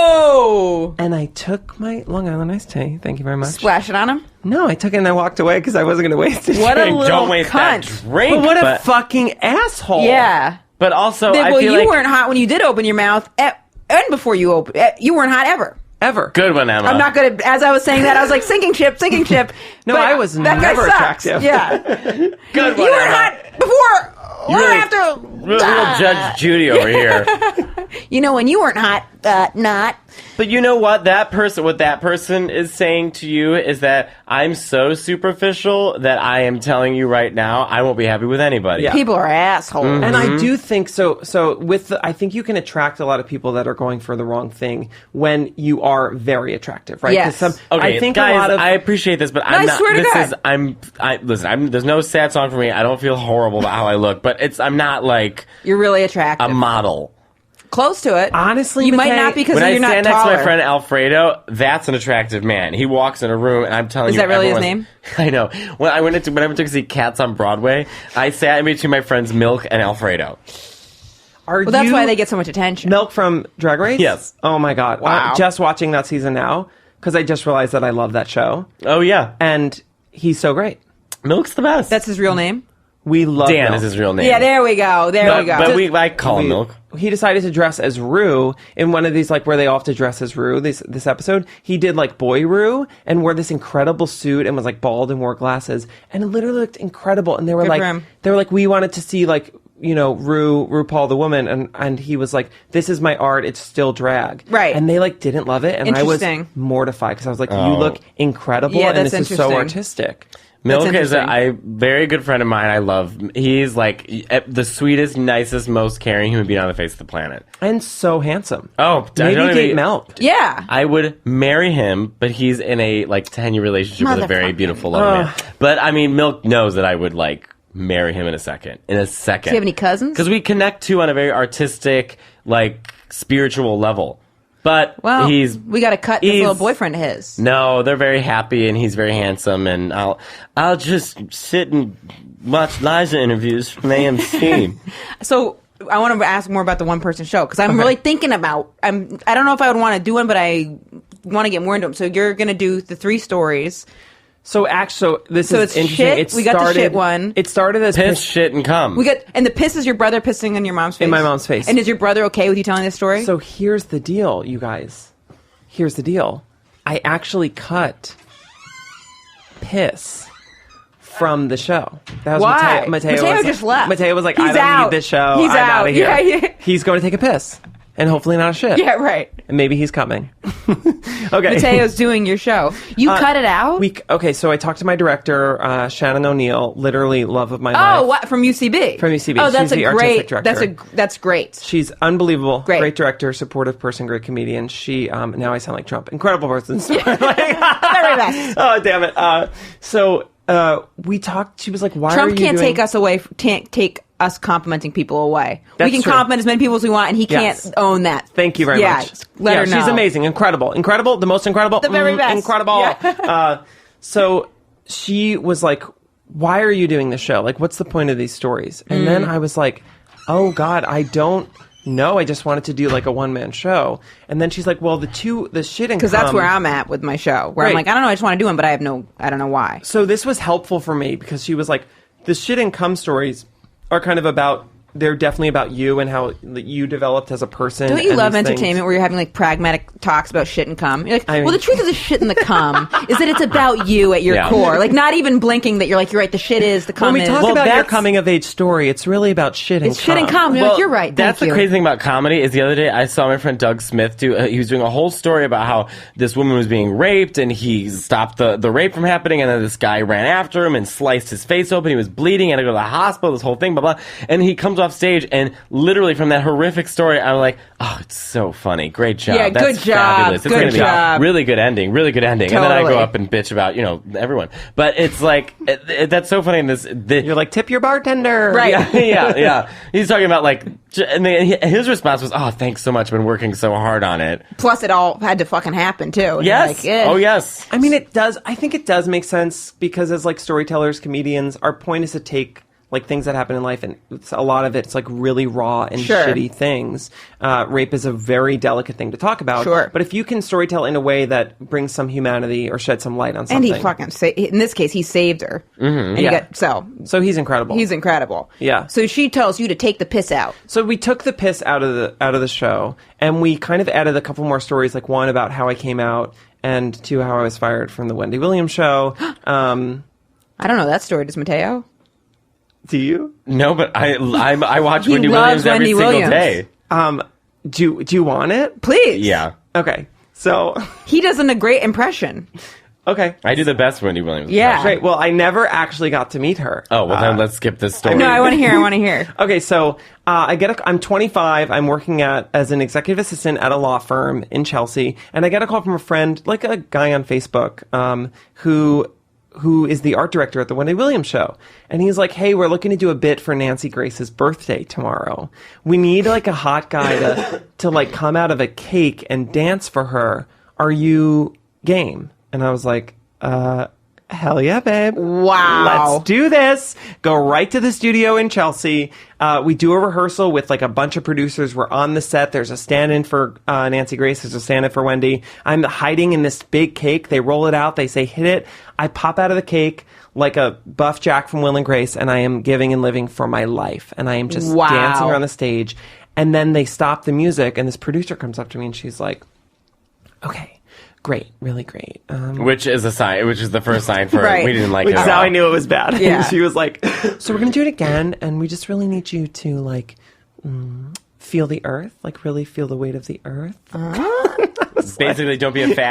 Oh! And I took my Long Island iced tea. Thank you very much. Splash it on him? No, I took it and I walked away because I wasn't going to waste it. What a Drink. little Don't waste that cunt. drink. But what a but, fucking asshole. Yeah. but also, I Well, feel you like weren't hot when you did open your mouth, and before you opened. You weren't hot ever. Ever. good one, Emma. I'm not good at, as I was saying that, I was like, sinking ship. No, But I was that guy never sucks. attractive. Yeah. Good You one, weren't Emma. hot before or Really- after. Real Judge Judy over here. You know, when you weren't hot, not. But you know what that person is saying to you is that I'm so superficial that I am telling you right now I won't be happy with anybody. Yeah. People are assholes. And I do think so. I think you can attract a lot of people that are going for the wrong thing when you are very attractive, right? Yes. Okay, I think guys, a lot of I appreciate this, but I swear to God. Listen, there's no sad song for me. I don't feel horrible about how I look, but I'm not like You're really attractive. a model. Close to it. Honestly, you might Matteo, not because When I you're not stand next taller. to my friend Alfredo, that's an attractive man. He walks in a room, and I'm telling Is you, that really his everyone's- name? I know. When I went to see Cats on Broadway, I sat in between my friends Milk and Alfredo. Well, that's why they get so much attention. Milk from Drag Race? Yes. Oh my God. Wow. Just watching that season now, because I just realized that I love that show. Oh yeah, And he's so great. Milk's the best. That's his real name? We love Dan Milk. is his real name. Yeah, there we go. There we go. But I call him Milk. He decided to dress as Rue in one of these, like, where they all have to dress as Rue, this episode. He did, like, Boy Rue and wore this incredible suit and was, like, bald and wore glasses. And it literally looked incredible. And they were Good for him. like, we wanted to see, like, you know, RuPaul the woman. And he was like, this is my art. It's still drag. Right. And they, like, didn't love it. And I was Interesting. mortified because I was like, you Oh. look incredible. Yeah, and that's this is so interesting. artistic. Milk That's is a interesting. very good friend of mine. I love. He's like the sweetest, nicest, most caring human being on the face of the planet. And so handsome. Oh, Maybe don't date even- Milk. Yeah. I would marry him, but he's in a 10-year relationship with a very Motherfucker. beautiful young man. But I mean, Milk knows that I would marry him in a second. Do you have any cousins? Because we connect too on a very artistic, spiritual level. But Well, we we got to cut this little boyfriend of his. No, they're very happy, and he's very handsome. And I'll just sit and watch Liza interviews from AMC. So I want to ask more about the one person show because I'm really thinking about. I don't know if I would want to do one, but I want to get more into them. So you're going to do the 3 stories. So this So is it's interesting. shit. We got the shit one. It started as Piss, shit, and cum. And the piss is your brother pissing in your mom's face. In my mom's face. And is your brother okay with you telling this story? So here's the deal, you guys. Here's the deal. I actually cut piss from the show. That was Why? Matteo Mateo was just left. Mateo was like, He's I don't out. need this show. He's I'm out. out of here. Yeah, yeah. He's going to take a piss. And hopefully not a shit. yeah, right. And maybe he's coming. Okay. Mateo's doing your show. You cut it out? Okay, so I talked to my director, Shannon O'Neill, literally love of my life. Oh, what? From UCB? From UCB. Oh, that's She's the a artistic great. director. That's great. She's unbelievable. Great. Director, supportive person, great comedian. She, now I sound like Trump. Incredible person. Very best. Oh, damn it. We talked, she was like, why are Trump you can't doing... take us away. Can't take us complimenting people away. That's we can true. compliment as many people as we want, and he Yes. can't own that. Thank you very much. Let her know. She's amazing. Incredible. Incredible. The most incredible. The very best. Incredible. Yeah. So she was like, why are you doing this show? Like, what's the point of these stories? And then I was like, oh God, I don't know. I just wanted to do like a one-man show. And then she's like, well, the shit and Because that's where I'm at with my show. Where I'm Right. like, I don't know, I just want to do them, but I don't know why. So this was helpful for me because she was like, the shit and cum stories are kind of about, they're definitely about you and how you developed as a person. Don't you and love these entertainment things. where you're having like pragmatic talks about shit and cum? You're like, I mean- well, the truth of the shit and the cum is that it's about you at your Yeah. core. Like, not even blinking that you're like, you're right, the shit is, the cum When we is. talk Well, about your that's- coming of age story, it's really about shit and it's shit and cum. You're like, you're right. That's Thank the you. crazy thing about comedy is the other day I saw my friend Doug Smith do. He was doing a whole story about how this woman was being raped and he stopped the rape from happening, and then this guy ran after him and sliced his face open. He was bleeding and had to go to the hospital. This whole thing, blah blah. And he comes off stage and literally from that horrific story, I'm like, oh, it's so funny. Great job. Yeah, That's good job. fabulous. It's Good gonna be job. really good ending. Really good ending. And then I Totally. go up and bitch about everyone. But it's like that's so funny. In this, You're like, tip your bartender. Right. yeah. He's talking about and his response was, "Oh, thanks so much. I've been working so hard on it." Plus, it all had to fucking happen, too. And Yes. you're like, eh. Oh, yes. I mean, it does. I think it does make sense because as like storytellers, comedians, our point is to take like things that happen in life, and a lot of it's like really raw and Sure. shitty things. Rape is a very delicate thing to talk about. Sure. But if you can storytell in a way that brings some humanity or shed some light on And something. he fucking in this case, he saved her. And he Yeah. So he's incredible. he's incredible. Yeah. So she tells you to take the piss out. So we took the piss out of the show, and we kind of added a couple more stories, like one about how I came out, and two how I was fired from the Wendy Williams show. I don't know that story. Does Mateo? Do you? No, but I watch He Wendy loves Williams every Wendy single Williams. day. Do you want it? Please. Yeah. Okay. So, He does a great impression. okay. I do the best Wendy Williams. Yeah. impression. Great. Well, I never actually got to meet her. Oh, well, then let's skip this story. No, I want to hear. Okay, so I'm 25. I'm working as an executive assistant at a law firm in Chelsea, and I get a call from a friend, like a guy on Facebook, who is the art director at the Wendy Williams show. And he's like, hey, we're looking to do a bit for Nancy Grace's birthday tomorrow. We need like a hot guy to like come out of a cake and dance for her. Are you game? And I was like, hell yeah, babe. Wow. Let's do this. Go right to the studio in Chelsea. We do a rehearsal with like a bunch of producers. We're on the set. There's a stand-in for Nancy Grace. There's a stand-in for Wendy. I'm hiding in this big cake. They roll it out. They say, hit it. I pop out of the cake like a buff Jack from Will and Grace, and I am giving and living for my life. And I am just dancing around the stage. And then they stop the music, and this producer comes up to me, and she's like, okay. Great, really great. Which is a sign. Which is the first sign for Right. we didn't like Which it. is at how all. I knew it was bad. Yeah. And she was like, so we're going to do it again, and we just really need you to, like, feel the earth, like, really feel the weight of the earth. Basically, don't be a faggot.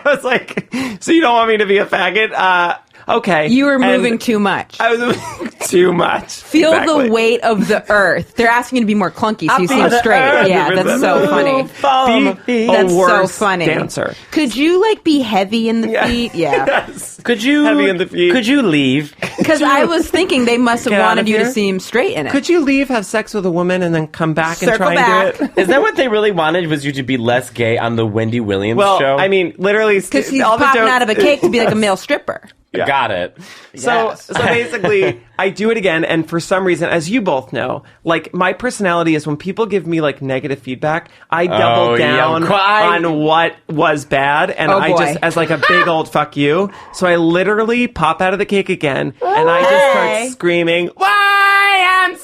I was like, so you don't want me to be a faggot? Okay. You were moving And too much. I was moving too much. Feel Exactly. the weight of the earth. They're asking you to be more clunky so you seem the straight. earth. Yeah, that's so funny. Follow my feet. Be a That's so worse funny. dancer. Could you like be heavy in the feet? Yeah. Yes. Could you Heavy in the feet. Could you leave? Because I was thinking they must have Get out wanted of you to here? seem straight in it. Could you leave, have sex with a woman, and then come back and Circle try back. and do it? Is that what they really wanted? Was you to be less gay on the Wendy Williams Well, show? I mean, literally, Because he's all the popping jokes- out of a cake to be like a male stripper. Yeah. Got it. So basically, I do it again, and for some reason, as you both know, like my personality is when people give me like negative feedback, I double yeah, down on what was bad, and Oh, I boy. just as like a big old fuck you. So I literally pop out of the cake again, and I just Hey. start screaming YMCA.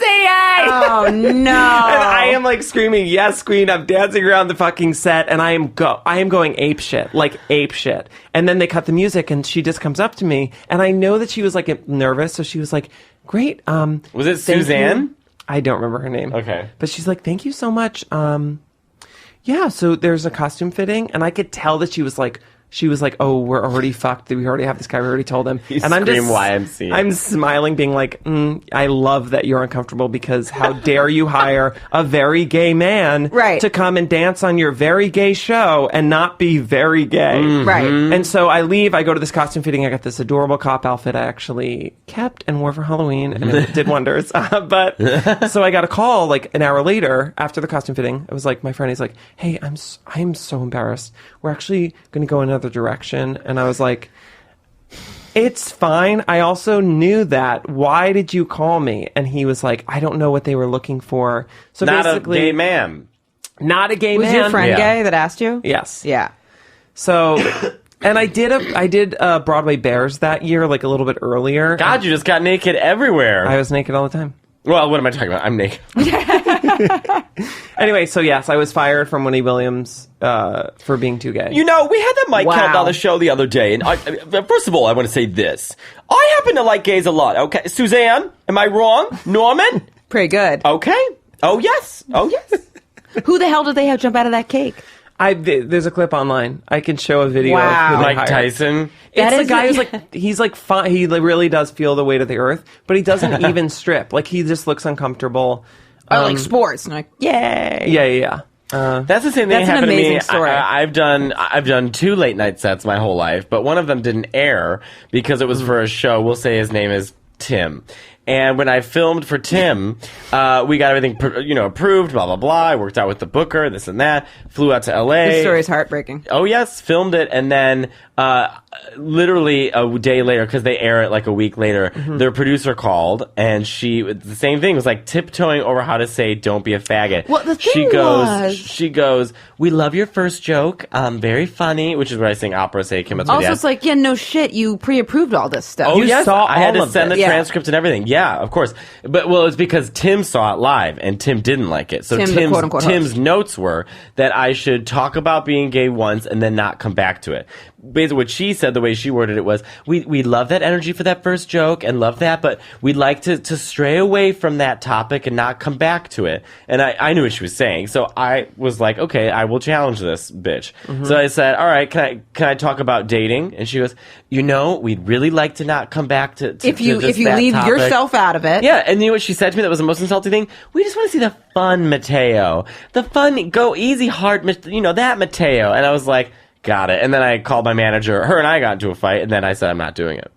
Oh no! And I am like screaming, yes, queen. I'm dancing around the fucking set, and I am going ape shit, like ape shit. And then they cut the music, and she just comes up to me, and I know that she was like nervous, so she was like, "Great." Was it thank Suzanne? you." I don't remember her name. Okay. But she's like, "Thank you so much." Yeah. So there's a costume fitting, and I could tell that she was like. Oh, we're already fucked. We already have this guy. We already told him. You and I'm just, scream YMCA. I'm smiling, being like, I love that you're uncomfortable because how dare you hire a very gay man Right. to come and dance on your very gay show and not be very gay. Right. And so I leave. I go to this costume fitting. I got this adorable cop outfit I actually kept and wore for Halloween, and it did wonders. But so I got a call like an hour later after the costume fitting. It was like my friend. He's like, "Hey, I'm so embarrassed. We're actually going to go another direction." And I was like, "It's fine. I also knew that. Why did you call me?" And he was like, "I don't know what they were looking for." So Not a basically, gay man. not a gay Was man. your friend Yeah. gay that asked you? Yes. Yeah. So, and I did Broadway Bears that year, like a little bit earlier. God, you just got naked everywhere. I was naked all the time. Well, what am I talking about? I'm naked. Anyway, so yes, I was fired from Wendy Williams for being too gay. You know, we had that Mike Wow. Kelton on the show the other day, and first of all, I want to say this. I happen to like gays a lot, okay? Suzanne, am I wrong? Norman? Pretty good. Okay. Oh, yes. Oh, yes. Who the hell did they have jump out of that cake? There's a clip online. I can show a video. Wow. Of who they Mike hired. Tyson. That It's the is guy a- who's like, he's like fine. He really does feel the weight of the earth, but he doesn't even strip. Like he just looks uncomfortable. Or like sports. And like, yay. Yeah. That's the same thing That's an happened to me. amazing story. I've done 2 late night sets my whole life, but one of them didn't air because it was for a show. We'll say his name is Tim. And when I filmed for Tim, we got everything, approved, blah, blah, blah. I worked out with the booker, this and that. Flew out to L.A. This story is heartbreaking. Oh, yes. Filmed it. And then literally a day later, because they air it like a week later, their producer called, and the same thing, was like tiptoeing over how to say, don't be a faggot. Well, the thing She goes, we love your first joke. Very funny, which is where I sing opera, say, Kim, Also, it's like, yeah, no shit. You pre-approved all this stuff. Oh, You yes, saw I had all to of send it. the Yeah. transcript and everything. Yeah, of course. But, it's because Tim saw it live, and Tim didn't like it. So Tim, the quote-unquote Tim's host. notes were that I should talk about being gay once and then not come back to it. phrase it, what she said, the way she worded it was, we love that energy for that first joke and love that, but we'd like to stray away from that topic and not come back to it. And I knew what she was saying. So I was like, okay, I will challenge this bitch. So I said, all right, can I talk about dating? And she goes, we'd really like to not come back to if you that leave topic. yourself out of it. Yeah, and you know what she said to me that was the most insulting thing? We just want to see the fun Matteo. The fun, go easy, hard, that Matteo. And I was like, got it. And then I called my manager. Her and I got into a fight, and then I said, I'm not doing it.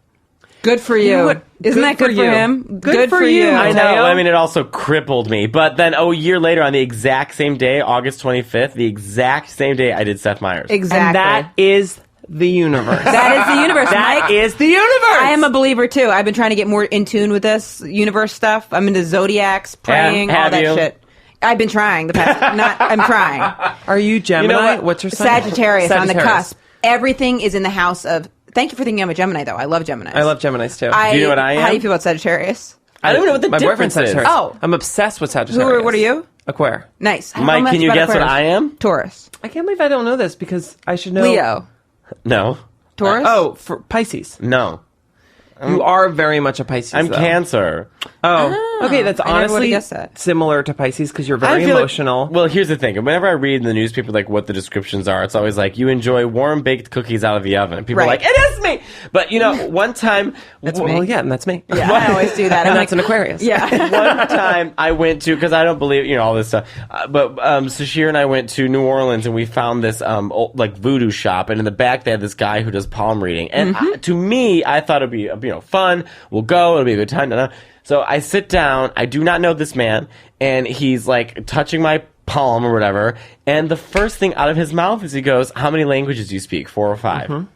Good for you. know what? Isn't that good for him? Good for you. I Matteo. know. I mean, it also crippled me. But then, a year later, on the exact same day, August 25th, the exact same day, I did Seth Meyers. Exactly. And that is the universe. That is the universe. That Mike. is the universe. I am a believer too. I've been trying to get more in tune with this universe stuff. I'm into zodiacs, praying, all Have that you? shit. I've been trying the past. I'm trying. Are you Gemini? You know what? What's your sign? Sagittarius on the cusp. Everything is in the house of. Thank you for thinking I'm a Gemini, though. I love Geminis. I love Geminis too. Do you know what I am? How do you feel about Sagittarius? I don't even know what the My boyfriend's difference is. Sagittarius. Oh. I'm obsessed with Sagittarius. What are you? Aquarius. Nice. I don't Mike, know much can you about guess what Aquarius. I am? Taurus. I can't believe I don't know this because I should know. Leo. No. Taurus. For Pisces. No. You are very much a Pisces. I'm though. Cancer. Oh, okay. That's I never would've honestly guessed that. similar to Pisces because you're I very feel emotional. well, here's the thing. Whenever I read in the newspaper like what the descriptions are, it's always like you enjoy warm baked cookies out of the oven. And people are Right. like, it is me. But one time, Well, yeah, and that's me. Yeah, I always do that. and I'm that's like, an Aquarius. yeah. one time I went to, because I don't believe all this stuff, but Sashir and I went to New Orleans and we found this old, voodoo shop, and in the back they had this guy who does palm reading, and to me I thought it'd be fun. We'll go. It'll be a good time. So I sit down. I do not know this man, and he's like touching my palm or whatever. And the first thing out of his mouth is he goes, "How many languages do you speak? 4 or 5?" And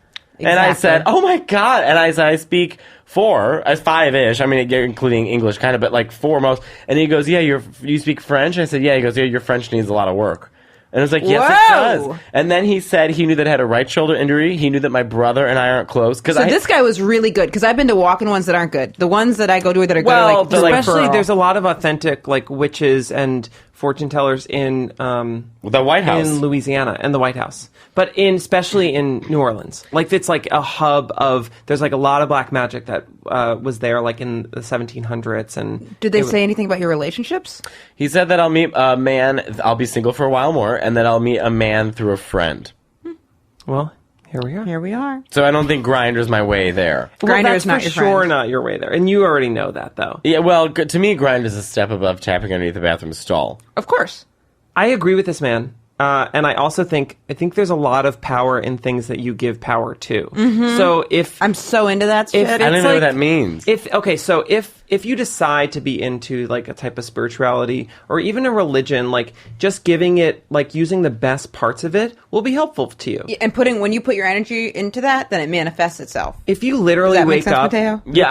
I said, "Oh my god!" And I said, "I speak 4, 5-ish. I mean, including English, kind of, but 4 most." And he goes, "Yeah, you speak French?" I said, "Yeah." He goes, "Yeah, your French needs a lot of work." And I was like, yes, Whoa. it does. And then he said he knew that I had a right shoulder injury. He knew that my brother and I aren't close. So this guy was really good because I've been to walk-in ones that aren't good. The ones that I go to that are good are like especially referral. there's a lot of authentic witches and fortune tellers in the White House. in Louisiana and the White House, but especially in New Orleans. It's like a hub of. There's a lot of black magic that was there in the 1700s. And Did they say anything about your relationships? He said that I'll meet a man. I'll be single for a while more, and that I'll meet a man through a friend. Well, here we are. Here we are. So I don't think Grindr's my way there. Grindr that's is not for your sure friend. not your way there, and you already know that though. Yeah, well, to me, Grindr's a step above tapping underneath the bathroom stall. Of course. I agree with this man. And I also think there's a lot of power in things that you give power to. So if I'm so into that shit. I don't even know what that means. If you decide to be into a type of spirituality or even a religion, just giving it using the best parts of it will be helpful to you. And when you put your energy into that, then it manifests itself. If you literally Does that make wake sense, up, Matteo? Yeah,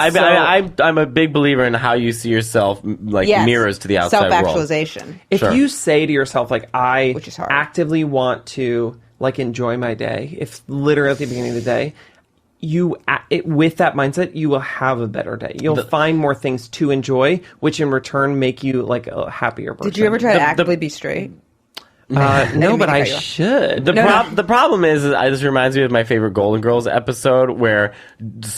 I'm a big believer in how you see yourself, Yes. mirrors to the outside world. Self-actualization. if Sure. you say to yourself I Which is hard. actively want to enjoy my day, if literally at the beginning of the day with that mindset, you will have a better day. You'll find more things to enjoy, which in return make you a happier person. Did you ever try to actively be straight? No, but I cut you off. should. The problem is this reminds me of my favorite Golden Girls episode where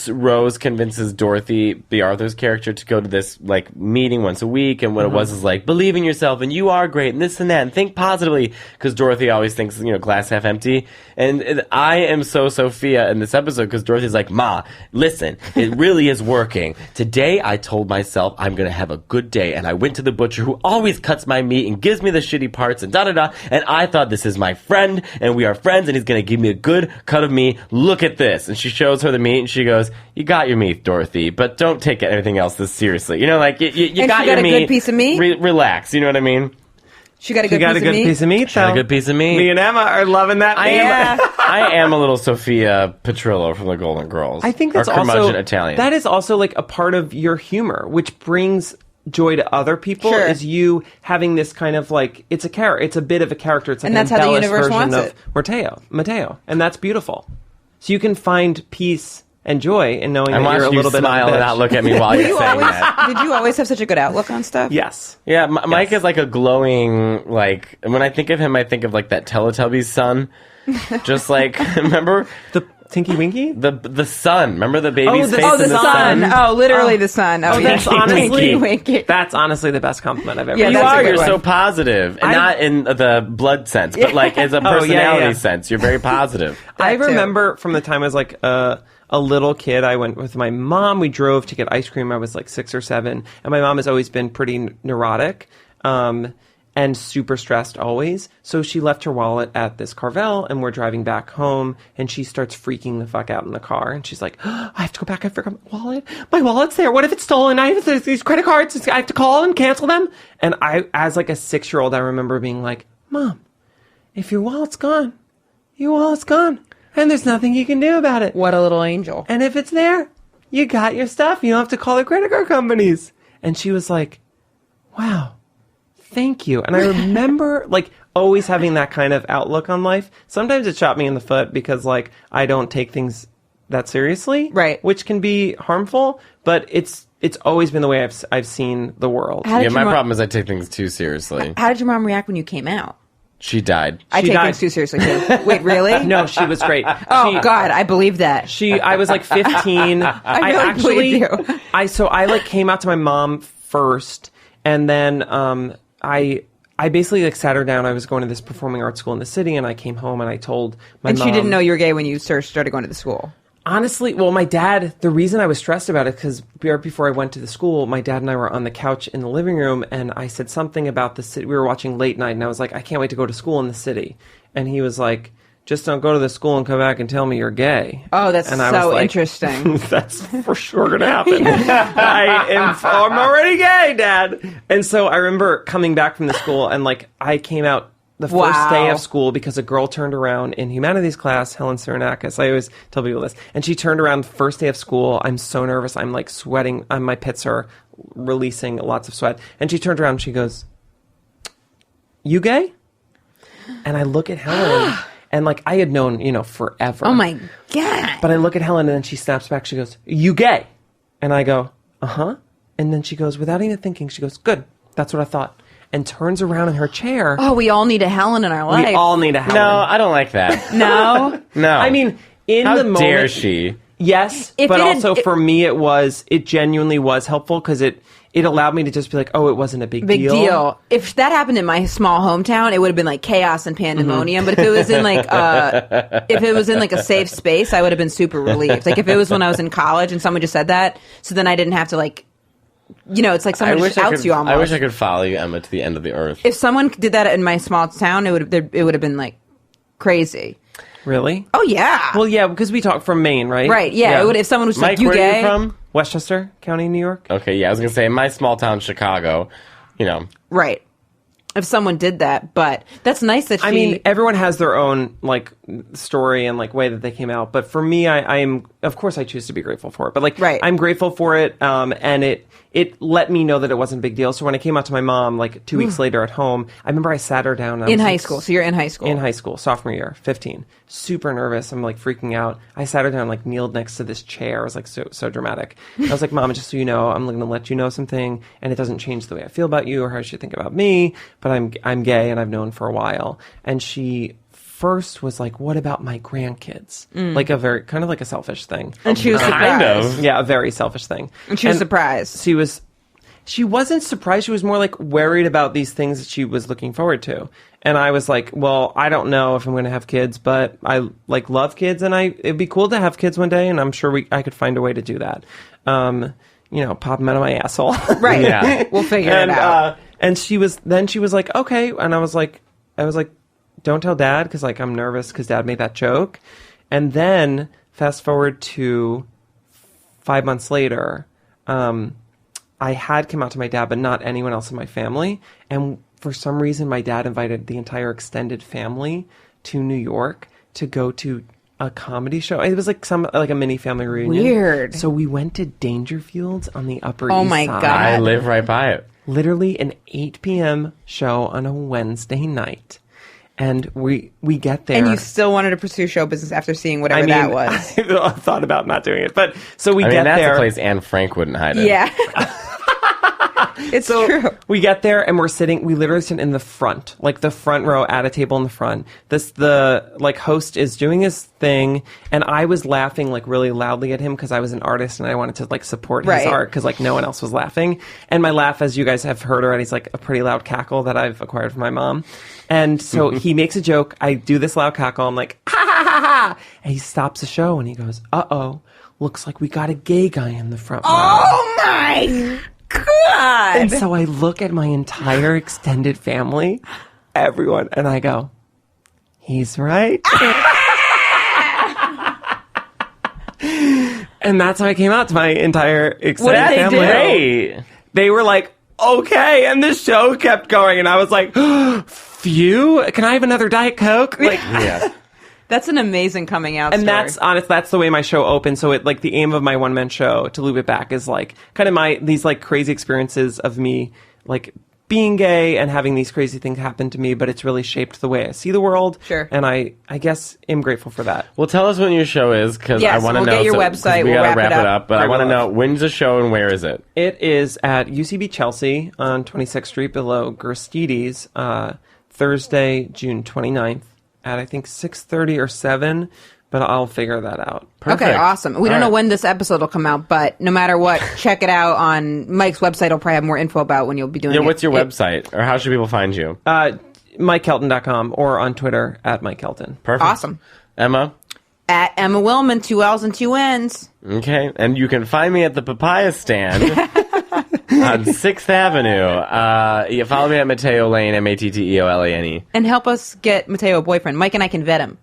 Rose convinces Dorothy, the Arthur's character, to go to this meeting once a week, and what it was is believe in yourself and you are great and this and that and think positively, because Dorothy always thinks glass half empty, and I am so Sophia in this episode because Dorothy's like, Ma, listen, it really is working. Today I told myself I'm gonna have a good day, and I went to the butcher who always cuts my meat and gives me the shitty parts and da-da-da. And I thought, this is my friend, and we are friends, and he's going to give me a good cut of meat. Look at this. And she shows her the meat, and she goes, you got your meat, Dorothy, but don't take everything else this seriously. You got your meat. She got a good piece of meat? Relax. You know what I mean? She got a good piece of meat. She got a good piece of meat. Me and Emma are loving that. I am a little Sophia Petrillo from the Golden Girls. I think that's or curmudgeon also Italian. That is also a part of your humor, which brings joy to other people. Sure. Is you having this kind of it's a character. It's a bit of a character. It's And an that's how the embellished universe version wants of Matteo, and that's beautiful. So you can find peace and joy in knowing I'm that you're a watching little you bit smile of a and bitch. not look at me while you're saying that. Did you always have such a good outlook on stuff? Yes. Yeah, Mike is a glowing, when I think of him, I think of that Teletubbies son. Just remember? Tinky Winky? The sun. Remember the baby's the face Oh, in the the sun. Oh, literally the sun. Oh, that's Tinky honestly Winky. that's honestly the best compliment I've ever. Yeah, You that's a are. good You're one. so positive, and not in the blood sense, but like as a personality sense. You're very positive. I That too. remember from the time I was like a little kid, I went with my mom. We drove to get ice cream. I was like 6 or 7, and my mom has always been pretty neurotic. And super stressed always. So she left her wallet at this Carvel, and we're driving back home, and she starts freaking the fuck out in the car. And she's like, I have to go back. I forgot my wallet. My wallet's there. What if it's stolen? I have these credit cards. I have to call and cancel them. And I, as like a 6-year-old, I remember being like, Mom, if your wallet's gone, your wallet's gone. And there's nothing you can do about it. What a little angel. And if it's there, you got your stuff. You don't have to call the credit card companies. And she was like, wow. Thank you. And I remember like always having that kind of outlook on life. Sometimes it shot me in the foot because like I don't take things that seriously, right? Which can be harmful, but it's always been the way I've seen the world. Yeah, my problem is I take things too seriously. How did your mom react when you came out? She died. I take died. things too seriously too. Wait, really? No, she was great. Oh God, I believe that. I was like 15. I really believe you. I like came out to my mom first, and then I basically like sat her down. I was going to this performing arts school in the city, and I came home and I told my mom. And she didn't know you were gay when you started going to the school. Honestly, well, my dad, the reason I was stressed about it, because right before I went to the school, my dad and I were on the couch in the living room, and I said something about the city. We were watching Late Night, and I was like, I can't wait to go to school in the city. And he was like, just don't go to the school and come back and tell me you're gay. Oh, that's and I was so like, interesting. That's for sure going to happen. I'm already gay, Dad. And so I remember coming back from the school, and like I came out the first day of school because a girl turned around in humanities class, Helen Cyrenakis. I always tell people this. And she turned around the first day of school. I'm so nervous. I'm like sweating. My pits are releasing lots of sweat. And she turned around and she goes, you gay? And I look at Helen and like I had known, forever. Oh my God. But I look at Helen and then she snaps back. She goes, you gay? And I go, uh-huh. And then she goes, without even thinking, she goes, good. That's what I thought. And turns around in her chair. Oh, we all need a Helen in our life. We all need a Helen. No, I don't like that. No? No. I mean, in How the moment. dare she? Yes, but also for me, it genuinely was helpful because it allowed me to just be like, oh, it wasn't a big deal. If that happened in my small hometown, it would have been like chaos and pandemonium. But if it was in like a safe space, I would have been super relieved. Like if it was when I was in college and someone just said that, so then I didn't have to like, it's like someone just outs you almost. I wish I could follow you, Emma, to the end of the earth. If someone did that in my small town, it would have been like crazy. Really? Oh yeah. Well, yeah, because we talk from Maine, right? Right. Yeah. It would if someone was Mike, like, "You where gay?" are you from? Westchester County, New York. Okay, yeah, I was gonna say in my small town, Chicago. Right. If someone did that, but that's nice that she. I mean, everyone has their own like story and like way that they came out. But for me, I am, of course, I choose to be grateful for it. But like, right. I'm grateful for it, and it let me know that it wasn't a big deal. So when I came out to my mom, like 2 weeks later at home, I remember I sat her down. In high school. So you're in high school. In high school, sophomore year, 15. Super nervous. I'm like freaking out. I sat her down, like kneeled next to this chair. It was like so dramatic. I was like, Mom, just so you know, I'm going to let you know something, and it doesn't change the way I feel about you or how you should think about me. But I'm gay, and I've known for a while. And she first was like, what about my grandkids? Like a very kind of like a selfish thing. And she was surprised. Kind of. Yeah, a very selfish thing. And she was surprised. She wasn't surprised. She was more like worried about these things that she was looking forward to. And I was like, well, I don't know if I'm going to have kids, but I like love kids, and it'd be cool to have kids one day, and I'm sure I could find a way to do that. Pop them out of my asshole. Right. Yeah. We'll figure it out. And she was like, okay. And I was like, don't tell Dad, because like I'm nervous because Dad made that joke. And then fast forward to 5 months later, I had come out to my dad, but not anyone else in my family. And for some reason, my dad invited the entire extended family to New York to go to a comedy show. It was like a mini family reunion. Weird. So we went to Dangerfields on the Upper Oh East my Side. God. I live right by it. Literally an 8 p.m. show on a Wednesday night. And we get there. And you still wanted to pursue show business after seeing whatever that was. I thought about not doing it. But so we get that's there. a place Anne Frank wouldn't hide in. Yeah. It's true. We get there and we literally sit in the front, like the front row at a table in the front. The host is doing his thing, and I was laughing like really loudly at him because I was an artist and I wanted to like support his art because like no one else was laughing. And my laugh, as you guys have heard already, is like a pretty loud cackle that I've acquired from my mom. And so he makes a joke. I do this loud cackle. I'm like, ha ha ha ha. And he stops the show and he goes, uh-oh, looks like we got a gay guy in the front row. Oh my God. And so I look at my entire extended family, everyone, and I go, he's right. And that's how I came out to my entire extended family. Great. They were like, okay. And the show kept going. And I was like, phew, can I have another Diet Coke? Like, Yeah. That's an amazing coming out and story. that's the way my show opens. So like the aim of my one man show, to loop it back, is like kind of these like crazy experiences of me like being gay and having these crazy things happen to me, but it's really shaped the way I see the world. Sure. And I guess am grateful for that. Well, tell us when your show is, because I want to know. We'll get your 'cause website. We We'll gotta wrap it up. But I want to know, when's the show and where is it? It is at UCB Chelsea on 26th Street below Gerstides, Thursday, June 29th at I think 6:30 or 7, but I'll figure that out. Perfect. Okay, awesome. We don't know when this episode will come out, but no matter what, check it out on Mike's website. He'll probably have more info about when you'll be doing it. Yeah, what's your website? Or how should people find you? MikeKelton.com or on Twitter at Mike Kelton. Perfect. Awesome. Emma? At Emma Willman, 2 L's and 2 N's. Okay. And you can find me at the Papaya Stand on 6th Avenue. You follow me at Matteo Lane, Matteolane. And help us get Matteo a boyfriend. Mike and I can vet him.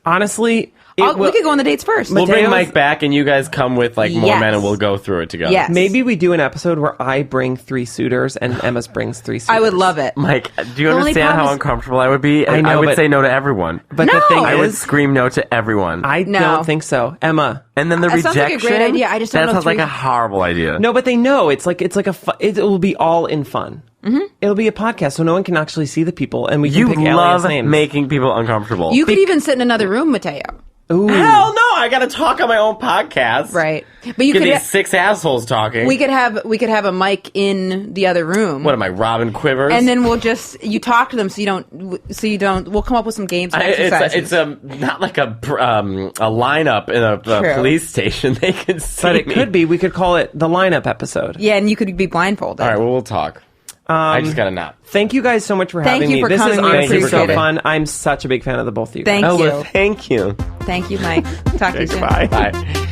Honestly, we could go on the dates first. We'll bring Mateo's- Mike back and you guys come with like more Yes. men and we'll go through it together. Yes. maybe we do an episode where I bring 3 suitors and Emma brings 3 suitors. I would love it. Mike, do you The only understand problem how is- uncomfortable I would be? I know, I would but- say no to everyone. But No! the thing I would is, scream no to everyone. I No. don't think so. Emma. And then the That rejection. sounds like a great idea. I just don't that know sounds like three- a horrible idea. No, but they know it will be all in fun. Mm-hmm. It'll be a podcast, so no one can actually see the people, and we can You pick love alias names. making people uncomfortable. You could even sit in another room, Matteo. Ooh. Hell no! I gotta talk on my own podcast. Right. But you Get could these 6 assholes talking. we could have a mic in the other room. What am I, Robin Quivers? And then you talk to them so you don't we'll come up with some games and exercises. It's not like a lineup in a True. police station. They can see But it me. could be. We could call it the lineup episode. Yeah, and you could be blindfolded. All right, well, we'll talk. I just got a nap. Thank you guys so much for Thank having you me. for This coming. is We honestly so appreciate it. fun. I'm such a big fan of the both of you. Thank guys. you. Well, thank you. Thank you, Mike. Talk to you soon. Bye. Bye.